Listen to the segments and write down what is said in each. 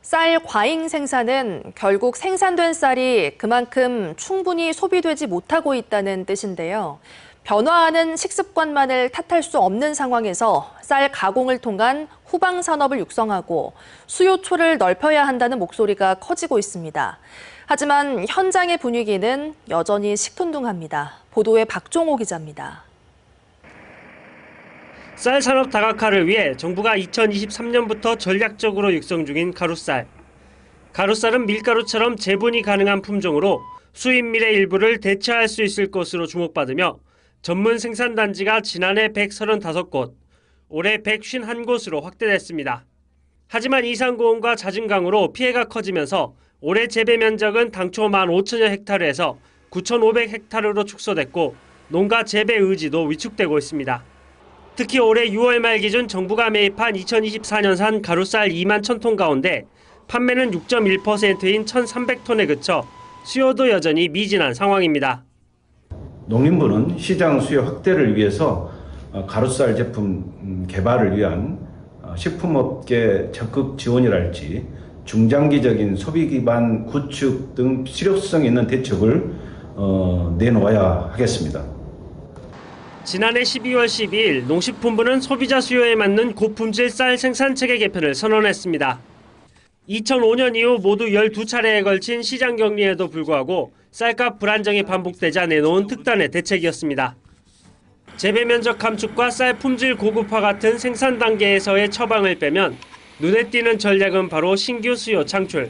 쌀 과잉 생산은 결국 생산된 쌀이 그만큼 충분히 소비되지 못하고 있다는 뜻인데요. 변화하는 식습관만을 탓할 수 없는 상황에서 쌀 가공을 통한 후방 산업을 육성하고 수요처를 넓혀야 한다는 목소리가 커지고 있습니다. 하지만 현장의 분위기는 여전히 시큰둥합니다. 보도에 박종호 기자입니다. 쌀 산업 다각화를 위해 정부가 2023년부터 전략적으로 육성 중인 가루쌀. 가루쌀은 밀가루처럼 재분이 가능한 품종으로 수입밀의 일부를 대체할 수 있을 것으로 주목받으며 전문 생산단지가 지난해 135곳, 올해 151곳으로 확대됐습니다. 하지만 이상고온과 잦은 강우로 피해가 커지면서 올해 재배 면적은 당초 15,000여 헥타르에서 9,500헥타르로 축소됐고 농가 재배 의지도 위축되고 있습니다. 특히 올해 6월 말 기준 정부가 매입한 2024년산 가루쌀 2만 1,000톤 가운데 판매는 6.1%인 1,300톤에 그쳐 수요도 여전히 미진한 상황입니다. 농림부는 시장 수요 확대를 위해서 가루쌀 제품 개발을 위한 식품업계 적극 지원이랄지 중장기적인 소비 기반 구축 등 실효성 있는 대책을 내놓아야 하겠습니다. 지난해 12월 12일 농식품부는 소비자 수요에 맞는 고품질 쌀 생산 체계 개편을 선언했습니다. 2005년 이후 모두 12차례에 걸친 시장 격리에도 불구하고 쌀값 불안정이 반복되자 내놓은 특단의 대책이었습니다. 재배 면적 감축과 쌀 품질 고급화 같은 생산 단계에서의 처방을 빼면 눈에 띄는 전략은 바로 신규 수요 창출.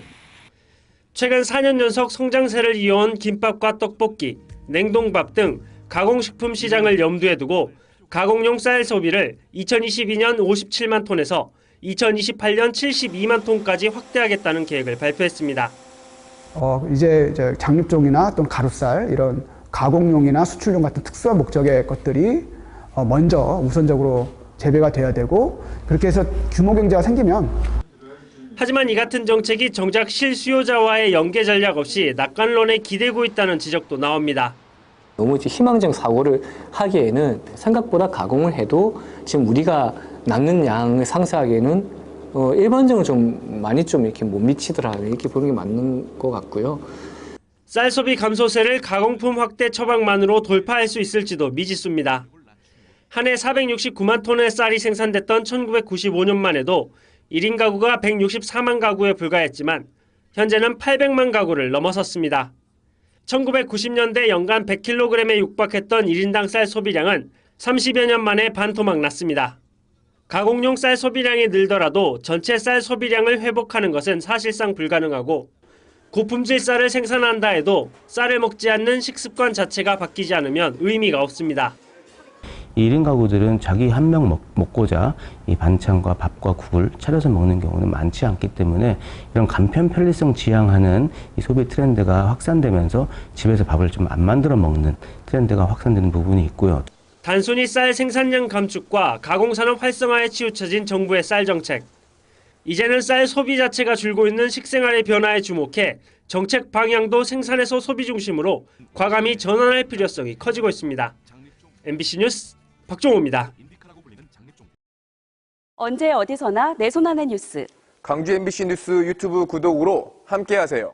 최근 4년 연속 성장세를 이어온 김밥과 떡볶이, 냉동밥 등 가공식품 시장을 염두에 두고 가공용 쌀 소비를 2022년 57만 톤에서 2028년 72만 톤까지 확대하겠다는 계획을 발표했습니다. 이제 장립종이나 또는 가루쌀 이런 가공용이나 수출용 같은 특수한 목적의 것들이 먼저 우선적으로 재배가 돼야 되고 그렇게 해서 규모 경제가 생기면 하지만 이 같은 정책이 정작 실수요자와의 연계 전략 없이 낙관론에 기대고 있다는 지적도 나옵니다. 너무 희망적 사고를 하기에는 생각보다 가공을 해도 지금 우리가 낳는 양을 상쇄하기에는 일반적으로 좀 많이 좀 이렇게 못 미치더라 이렇게 보는 게 맞는 것 같고요. 쌀 소비 감소세를 가공품 확대 처방만으로 돌파할 수 있을지도 미지수입니다. 한 해 469만 톤의 쌀이 생산됐던 1995년만 해도 1인 가구가 164만 가구에 불과했지만 현재는 800만 가구를 넘어섰습니다. 1990년대 연간 100kg에 육박했던 1인당 쌀 소비량은 30여 년 만에 반토막 났습니다. 가공용 쌀 소비량이 늘더라도 전체 쌀 소비량을 회복하는 것은 사실상 불가능하고 고품질 쌀을 생산한다 해도 쌀을 먹지 않는 식습관 자체가 바뀌지 않으면 의미가 없습니다. 1인 가구들은 자기 한 명 먹고자 이 반찬과 밥과 국을 차려서 먹는 경우는 많지 않기 때문에 이런 간편 편리성 지향하는 이 소비 트렌드가 확산되면서 집에서 밥을 좀 안 만들어 먹는 트렌드가 확산되는 부분이 있고요. 단순히 쌀 생산량 감축과 가공산업 활성화에 치우쳐진 정부의 쌀 정책. 이제는 쌀 소비 자체가 줄고 있는 식생활의 변화에 주목해 정책 방향도 생산에서 소비 중심으로 과감히 전환할 필요성이 커지고 있습니다. MBC 뉴스 박종호입니다. 언제 어디서나 내 손 안의 뉴스. 광주 MBC 뉴스 유튜브 구독으로 함께하세요.